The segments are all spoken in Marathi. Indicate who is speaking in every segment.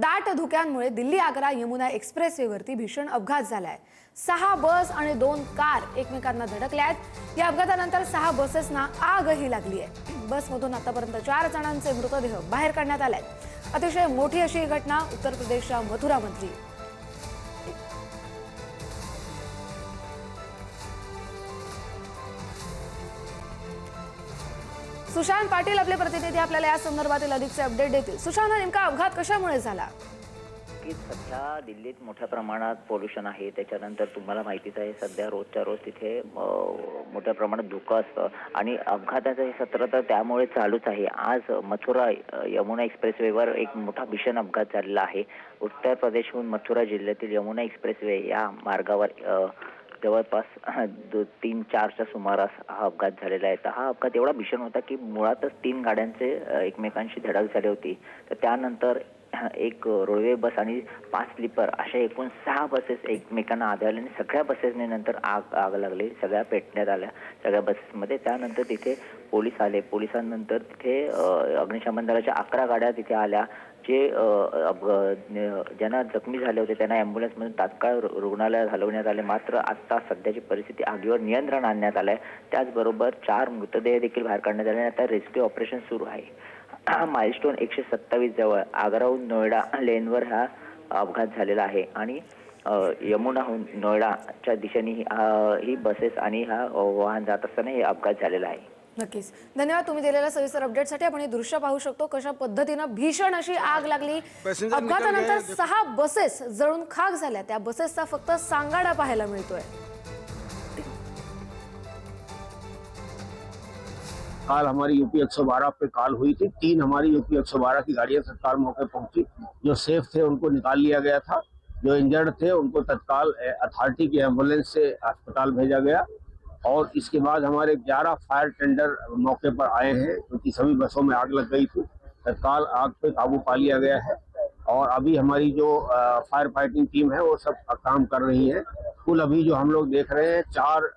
Speaker 1: दाट धुक्यांमुळे दिल्ली आग्रा यमुना एक्सप्रेसवेवरती भीषण अपघात झालाय। 6 बस आणि 2 कार एकमेकांना धडकल्यात। या अपघातानंतर 6 बसेसना आगही लागली आहे। बसमधून आतापर्यंत 4 जणांचे मृतदेह बाहेर काढण्यात आलेत। अतिशय मोठी अशी घटना उत्तर प्रदेशच्या मथुरामधली। सुशांत पाटील आपले प्रतिनिधी आपल्याला या संदर्भातील अधिकचे अपडेट देतील। सुशांत, नेमका अपघात कशामुळे झाला?
Speaker 2: की सध्या दिल्लीत मोठ्या प्रमाणात पोल्युशन आहे, त्याच्यानंतर तुम्हाला माहितीच आहे सध्या रोजच्या रोज तिथे मोठ्या प्रमाणात धुकं असतं आणि अपघाताचं हे सत्र तर त्यामुळे चालूच आहे। आज मथुरा यमुना एक्सप्रेसवेवर एक मोठा भीषण अपघात झालेला आहे। उत्तर प्रदेशहून मथुरा जिल्ह्यातील यमुना एक्सप्रेसवे या मार्गावर जवळपास 3-4च्या सुमारास हा अपघात झालेला आहे। तर हा अपघात एवढा भीषण होता की मुळातच 3 गाड्यांचे एकमेकांशी धडक झाली होती। तर त्यानंतर एक रोडवे बस आणि 5 स्लीपर अशा एकूण 6 बसेस एकमेकांना आदळल्या आणि सगळ्या बसेसने नंतर आग लागली, सगळ्या पेटण्यात आल्या सगळ्या बसेसमध्ये। त्यानंतर तिथे पोलीस आले, पोलिसांनंतर तिथे अग्निशमन दलाच्या 11 गाड्या तिथे आल्या। जे ज्यांना जखमी झाले होते त्यांना ॲम्ब्युलन्समधून तात्काळ रुग्णालयात हलवण्यात आले। मात्र आता सध्याची परिस्थिती आगीवर नियंत्रण आणण्यात आलंय। त्याचबरोबर 4 मृतदेह देखील बाहेर काढण्यात आले आणि आता रेस्क्यू ऑपरेशन सुरू आहे। माइलस्टोन 127 जवळ आग्राहून नोएडा लेनवर हा अपघात झालेला आहे आणि यमुनाहून नोएडाच्या दिशेने ही बसेस आणि हा वाहन जात असताना हे अपघात झालेला आहे।
Speaker 1: नक्कीच, धन्यवाद तुम्ही दिलेल्या सविस्तर अपडेटसाठी। आपण हे दृश्य पाहू शकतो कशा पद्धतीनं भीषण अशी आग लागली। अपघातानंतर 6 बसेस जळून खाक झाल्या। त्या बसेसचा फक्त सांगाडा पाहायला मिळतोय।
Speaker 3: कल हमारी यूपी 112 पे कॉल हुई थी। 3 हमारी यूपी 112 की गाड़ियां तत्काल मौके पहुंची। जो सेफ थे उनको निकाल लिया गया था, जो इंजर्ड थे उनको तत्काल अथॉरिटी की एम्बुलेंस से अस्पताल भेजा गया। और इसके बाद हमारे 11 फायर टेंडर मौके पर आए हैं क्योंकि सभी बसों में आग लग गई थी। तत्काल आग पे काबू पा लिया गया है और अभी हमारी जो फायर फाइटिंग टीम है वो सब काम कर रही है। कुल अभी जो हम लोग देख रहे हैं 4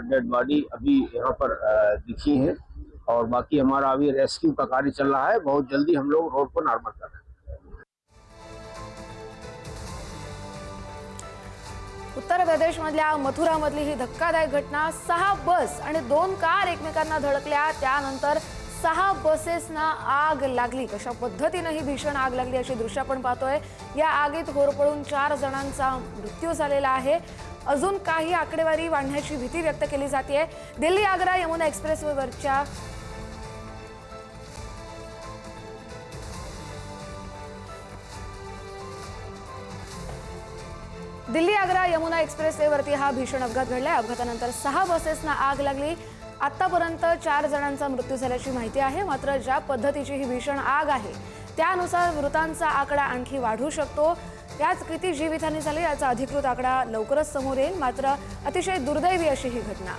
Speaker 3: डेड बॉडी अभी यहाँ पर दिखी हैं और बाकी हमारा अभी रेस्क्यू का कार्य चल रहा है। बहुत जल्दी हम लोग रोड को नॉर्मल कर रहे हैं।
Speaker 1: उत्तर प्रदेशमधल्या मथुरामधली ही धक्कादायक घटना। 6 बस आणि 2 कार एकमेकांना धडकल्या। त्यानंतर 6 बसेसना आग लागली। कशा पद्धतीने ही भीषण आग लागली अशी दृश्य आपण पाहतोय। या आगीत होरपळून 4 जणांचा मृत्यू झालेला आहे। अजून काही आकडेवारी वाढण्याची भीती व्यक्त केली जाते। दिल्ली आग्रा यमुना एक्सप्रेसवेवरच्या दिल्ली आग्रा यमुना एक्सप्रेसवेवरती हा भीषण अपघात घडलाय। अपघातानंतर 6 बसेसना आग लागली। आतापर्यंत 4 जणांचा मृत्यू झाल्याची माहिती आहे। मात्र ज्या पद्धतीची ही भीषण आग आहे त्यानुसार मृतांचा आकडा आणखी वाढू शकतो। त्याच किती जीवितहानी झाली याचा अधिकृत आकडा लवकरच समोर येईल। मात्र अतिशय दुर्दैवी अशी ही घटना।